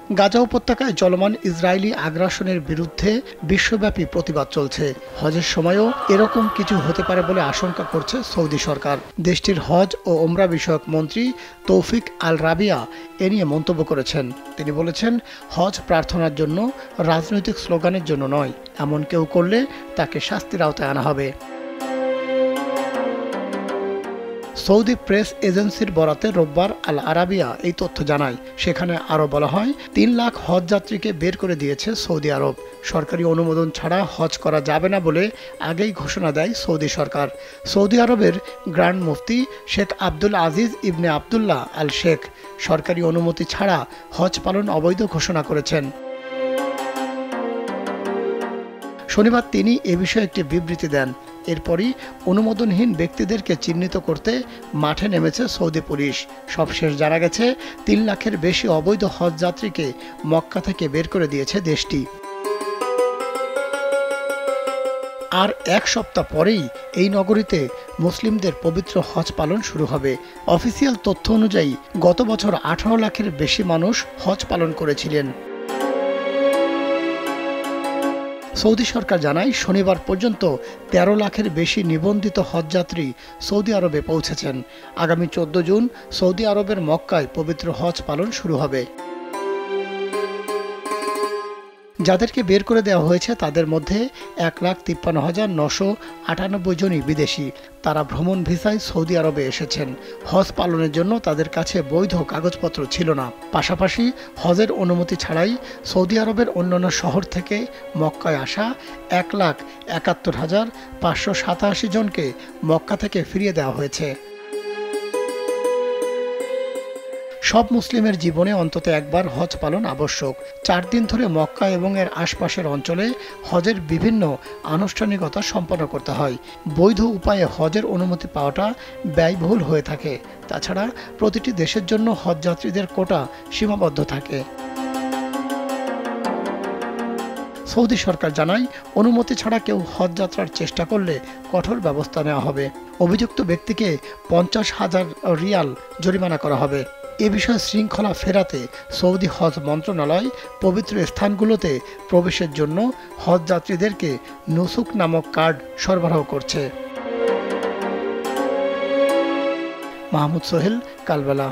গাজা উপত্যকায় চলমান ইসরায়েলি আগ্রাসনের বিরুদ্ধে বিশ্বব্যাপী প্রতিবাদ চলছে। হজের সময়ও এরকম কিছু হতে পারে বলে আশঙ্কা করছে সৌদি সরকার। দেশটির হজ ও ওমরা বিষয়ক মন্ত্রী তৌফিক আল রাবিয়া এ নিয়ে মন্তব্য করেছেন। তিনি বলেছেন, হজ প্রার্থনার জন্য, রাজনৈতিক স্লোগানের জন্য নয়। এমন কেউ করলে তাকে শাস্তির আওতায় আনা হবে। সৌদি প্রেস এজেন্সির বরাতে রোববার আল আরাবিয়া এই তথ্য জানায়। সেখানে আরও বলা হয়, ৩ লাখ হজ যাত্রীকে বের করে দিয়েছে সৌদি আরব। সরকারি অনুমোদন ছাড়া হজ করা যাবে না বলে আগেই ঘোষণা দেয় সৌদি সরকার। সৌদি আরবের গ্র্যান্ড মুফতি শেখ আব্দুল আজিজ ইবনে আবদুল্লাহ আল শেখ সরকারি অনুমতি ছাড়া হজ পালন অবৈধ ঘোষণা করেছেন। শনিবার তিনি এ বিষয়ে একটি বিবৃতি দেন। এরপরই অনুমোদনহীন ব্যক্তিদেরকে চিহ্নিত করতে মাঠে নেমেছে সৌদি পুলিশ। সবশেষ জানা গেছে, ৩ লাখের বেশি অবৈধ হজ যাত্রীকে মক্কা থেকে বের করে দিয়েছে দেশটি। আর এক সপ্তাহ পরেই এই নগরীতে মুসলিমদের পবিত্র হজ পালন শুরু হবে। অফিসিয়াল তথ্য অনুযায়ী গত বছর ১৮ লাখের বেশি মানুষ হজ পালন করেছিলেন। সৌদি সরকার জানায়, শনিবার পর্যন্ত ১৩ লাখের বেশি নিবন্ধিত হজযাত্রী সৌদি আরবে পৌঁছেছেন। আগামী ১৪ জুন সৌদি আরবের মক্কায় পবিত্র হজ পালন শুরু হবে। যাদেরকে বের করে দেওয়া হয়েছে তাদের মধ্যে ১,৫৩,৯৯৮ জনই বিদেশি। তারা ভ্রমণ ভিসায় সৌদি আরবে এসেছেন। হজ পালনের জন্য তাদের কাছে বৈধ কাগজপত্র ছিল না। পাশাপাশি হজের অনুমতি ছাড়াই সৌদি আরবের অন্যান্য শহর থেকে মক্কায় আসা ১,৭১,৫৮৭ জনকে মক্কা থেকে ফিরিয়ে দেওয়া হয়েছে। সব মুসলিমের জীবনে অন্তত একবার হজ পালন আবশ্যক। ৪ দিন ধরে মক্কা এবং এর আশপাশের অঞ্চলে হজের বিভিন্ন আনুষ্ঠানিকতা সম্পন্ন করতে হয়। বৈধ উপায়ে হজের অনুমতি পাওয়াটা ব্যয়বহুল হয়ে থাকে। তাছাড়া প্রতিটি দেশের জন্য হজযাত্রীদের কোটা সীমাবদ্ধ থাকে। সৌদি সরকার জানায়, অনুমতি ছাড়া কেউ হজ যাত্রার চেষ্টা করলে কঠোর ব্যবস্থা নেওয়া হবে। অভিযুক্ত ব্যক্তিকে ৫০,০০০ রিয়াল জরিমানা করা হবে। এ বিষয়ে শৃঙ্খলা ফেরাতে সৌদি হজ মন্ত্রণালয় পবিত্র স্থানগুলোতে প্রবেশের জন্য হজ যাত্রীদেরকে নুসুক নামক কার্ড সরবরাহ করছে। মাহমুদ সোহেল, কালবেলা।